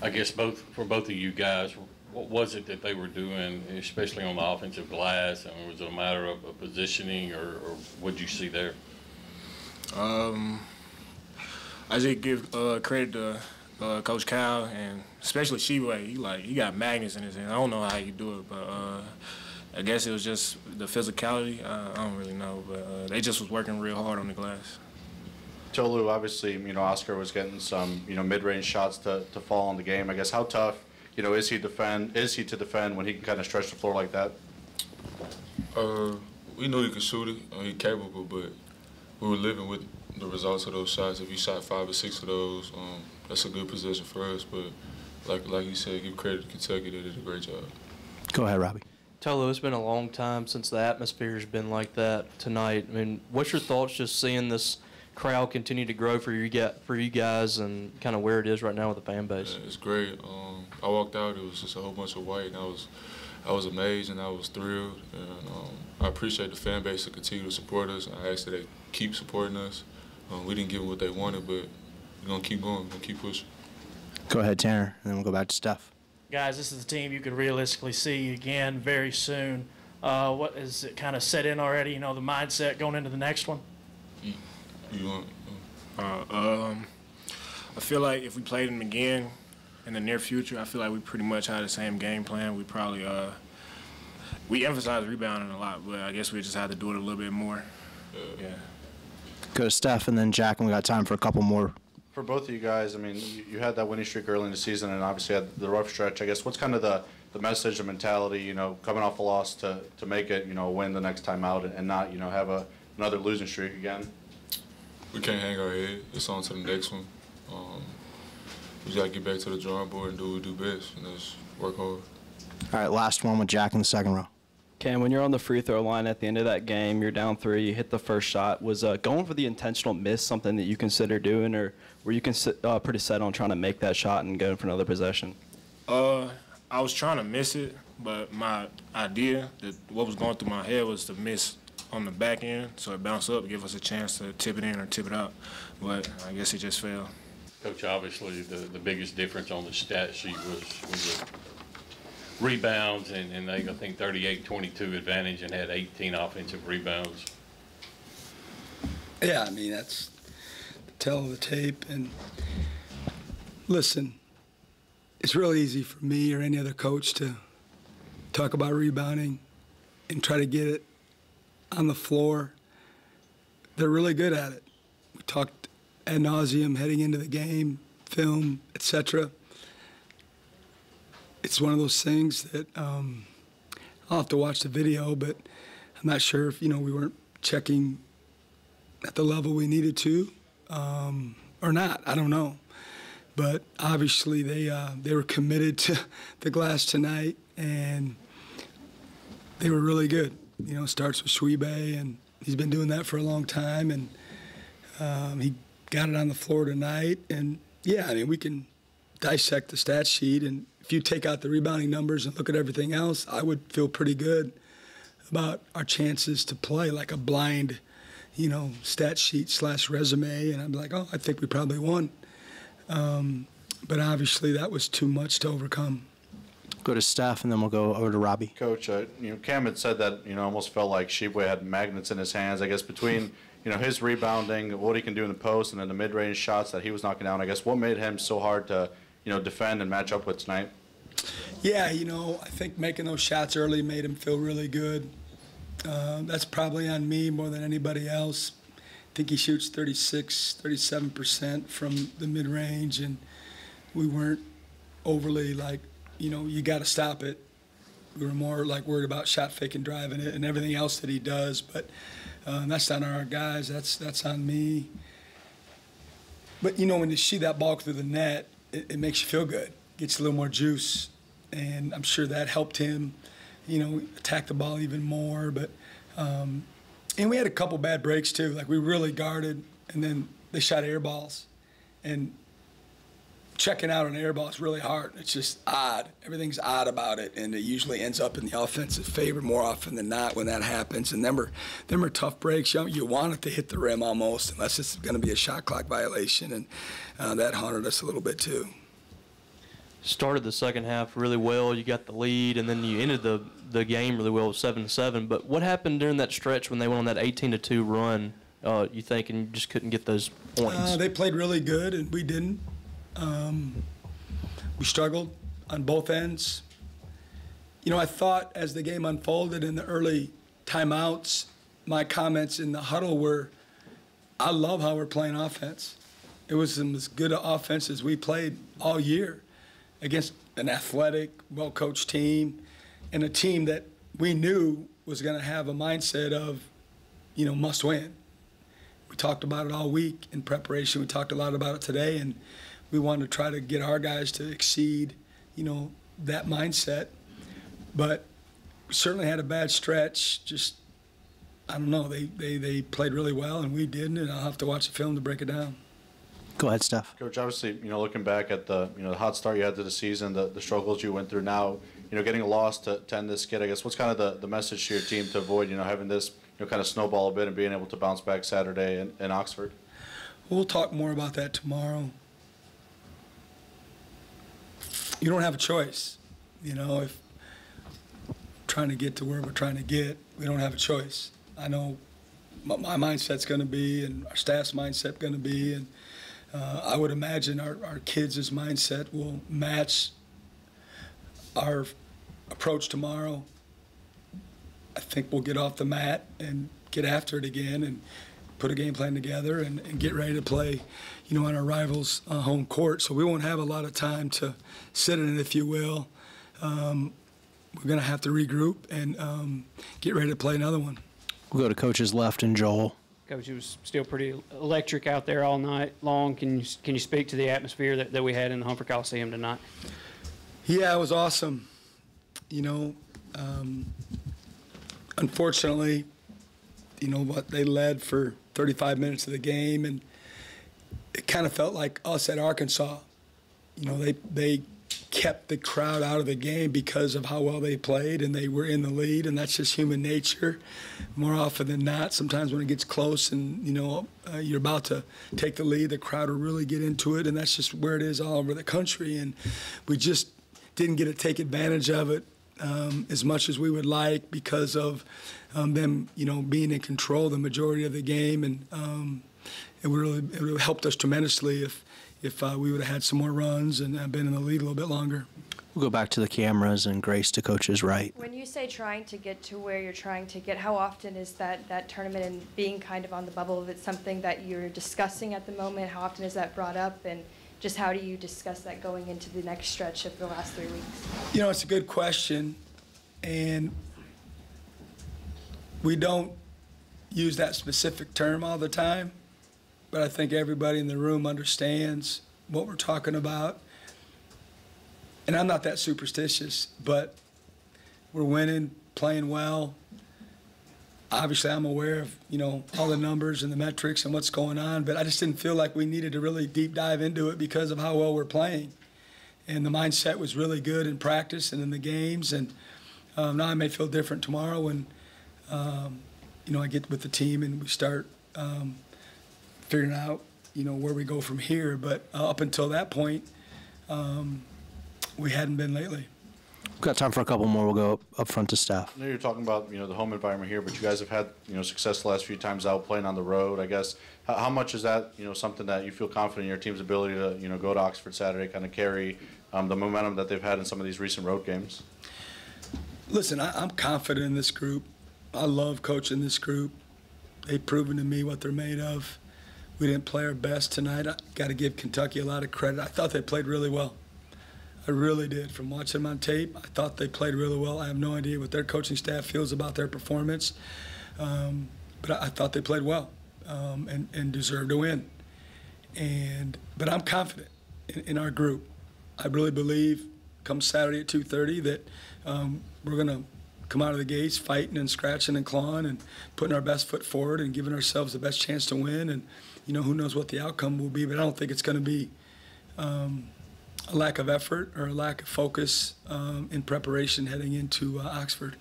I guess for both of you guys, what was it that they were doing, especially on the offensive glass? I mean, was it a matter of positioning, or what did you see there? I just give credit to Coach Cal and especially Sheway. He got magnets in his hand. I don't know how he do it, but I guess it was just the physicality. I don't really know, but they just was working real hard on the glass. Tolu, obviously, Oscar was getting some, mid-range shots to fall on the game. I guess how tough, is he to defend when he can kind of stretch the floor like that? We knew he could shoot it. He's capable, but we were living with the results of those shots. If he shot 5 or 6 of those, that's a good position for us. But like you said, give credit to Kentucky. They did a great job. Go ahead, Robbie. Tolu, it's been a long time since the atmosphere's been like that tonight. I mean, what's your thoughts just seeing this crowd continue to grow for you guys and kind of where it is right now with the fan base? Yeah, it's great. I walked out, it was just a whole bunch of white, and I was amazed and I was thrilled. And I appreciate the fan base to continue to support us. I ask that they keep supporting us. We didn't give them what they wanted, but we're going to keep going. We're going to keep pushing. Go ahead, Tanner, and then we'll go back to Steph. Guys, this is the team you could realistically see again very soon. What is it kind of set in already, the mindset going into the next one? You want? I feel like if we played them again in the near future, I feel like we pretty much had the same game plan. We probably we emphasize rebounding a lot, but I guess we just had to do it a little bit more. Yeah. Go to Steph, and then Jack, and we got time for a couple more. For both of you guys, I mean, you had that winning streak early in the season and obviously had the rough stretch. I guess what's kind of the message, the mentality, coming off a loss to make it, win the next time out and not, have another losing streak again? We can't hang our head. It's on to the next one. We just got to get back to the drawing board and do what we do best, and just work hard. All right, last one with Jack in the second row. Cam, when you're on the free throw line at the end of that game, you're down 3, you hit the first shot. Was going for the intentional miss something that you consider doing, or were you pretty set on trying to make that shot and going for another possession? I was trying to miss it, but my idea, what was going through my head was to miss on the back end, so it bounced up, give us a chance to tip it in or tip it out. But I guess it just failed. Coach, obviously the biggest difference on the stat sheet was the rebounds, and they, I think, 38-22 advantage and had 18 offensive rebounds. Yeah, I mean, that's the tell of the tape. And listen, it's real easy for me or any other coach to talk about rebounding and try to get it on the floor. They're really good at it. We talked ad nauseum heading into the game, film, etc. It's one of those things that I'll have to watch the video, but I'm not sure if, we weren't checking at the level we needed to or not. I don't know. But obviously they were committed to the glass tonight, and they were really good. It starts with Sheway, and he's been doing that for a long time, and he got it on the floor tonight. And, yeah, I mean, we can dissect the stat sheet, and if you take out the rebounding numbers and look at everything else, I would feel pretty good about our chances to play like a blind, stat sheet / resume, and I'm like, oh, I think we probably won. But obviously that was too much to overcome. Go to Steph, and then we'll go over to Robbie. Coach, Cam had said that, almost felt like Sheway had magnets in his hands. I guess between, his rebounding, what he can do in the post, and then the mid-range shots that he was knocking down, I guess what made him so hard to, defend and match up with tonight? Yeah, I think making those shots early made him feel really good. That's probably on me more than anybody else. I think he shoots 37% from the mid-range, and we weren't overly you got to stop it. We were more worried about shot fake and driving it and everything else that he does, but that's not on our guys. That's on me. But when you see that ball through the net, it makes you feel good. Gets a little more juice, and I'm sure that helped him, attack the ball even more. But and we had a couple bad breaks too. We really guarded, and then they shot air balls, and checking out an air ball is really hard. It's just odd. Everything's odd about it, and it usually ends up in the offensive favor more often than not when that happens. And them are tough breaks. You want it to hit the rim almost, unless it's going to be a shot clock violation, and that haunted us a little bit too. started the second half really well. You got the lead, and then you ended the game really well, 7-7. But what happened during that stretch when they went on that 18-2 run? You think, and you just couldn't get those points? They played really good, and we didn't. We struggled on both ends. You know, I thought as the game unfolded in the early timeouts, my comments in the huddle were, I love how we're playing offense. It was as good an offense as we played all year against an athletic, well-coached team and a team that we knew was going to have a mindset of, you know, must win. We talked about it all week in preparation. We talked a lot about it today, and we wanted to try to get our guys to exceed, you know, that mindset. But we certainly had a bad stretch. Just, I don't know, they played really well, and we didn't, and I'll have to watch the film to break it down. Go ahead, Steph. Coach, obviously, you know, looking back at the, you know, the hot start you had to the season, the struggles you went through now, you know, getting a loss to end this skid, I guess, what's kind of the message to your team to avoid, you know, having this, you know, kind of snowball a bit and being able to bounce back Saturday in Oxford? We'll talk more about that tomorrow. You don't have a choice. You know, if trying to get to where we're trying to get, we don't have a choice. I know my mindset's going to be, and our staff's mindset going to be, and I would imagine our kids' mindset will match our approach tomorrow. I think we'll get off the mat and get after it again and put a game plan together and get ready to play, you know, on our rivals' home court. So we won't have a lot of time to sit in it, if you will. We're going to have to regroup and get ready to play another one. We'll go to coach's left and Joel. Coach, it was still pretty electric out there all night long. Can you speak to the atmosphere that we had in the Humphrey Coliseum tonight? Yeah, it was awesome. You know, unfortunately, you know what, they led for 35 minutes of the game, and it kind of felt like us at Arkansas. You know, they kept the crowd out of the game because of how well they played, and they were in the lead, and that's just human nature. More often than not, sometimes when it gets close and, you know, you're about to take the lead, the crowd will really get into it, and that's just where it is all over the country. And we just didn't get to take advantage of it as much as we would like because of them, you know, being in control the majority of the game, and it would have helped us tremendously if we would have had some more runs and been in the lead a little bit longer. We'll go back to the cameras and Grace to coach's right. When you say trying to get to where you're trying to get, how often is that tournament and being kind of on the bubble? Is it something that you're discussing at the moment? How often is that brought up? And just how do you discuss that going into the next stretch of the last 3 weeks? You know, it's a good question. And we don't use that specific term all the time, but I think everybody in the room understands what we're talking about. And I'm not that superstitious, but we're winning, playing well. Obviously, I'm aware of, you know, all the numbers and the metrics and what's going on, but I just didn't feel like we needed to really deep dive into it because of how well we're playing. And the mindset was really good in practice and in the games. And now I may feel different tomorrow when, you know, I get with the team and we start figuring out, you know, where we go from here. But up until that point, we hadn't been lately. We've got time for a couple more. We'll go up front to Steph. I know you're talking about, you know, the home environment here, but you guys have had, you know, success the last few times out playing on the road. I guess how much is that, you know, something that you feel confident in your team's ability to, you know, go to Oxford Saturday, kind of carry the momentum that they've had in some of these recent road games? Listen, I'm confident in this group. I love coaching this group. They've proven to me what they're made of. We didn't play our best tonight. I got to give Kentucky a lot of credit. I thought they played really well. I really did. From watching them on tape, I thought they played really well. I have no idea what their coaching staff feels about their performance, but I thought they played well and deserved to win. But I'm confident in our group. I really believe come Saturday at 2:30 that we're going to come out of the gates fighting and scratching and clawing and putting our best foot forward and giving ourselves the best chance to win. And, you know, who knows what the outcome will be, but I don't think it's going to be a lack of effort or a lack of focus in preparation heading into Oxford.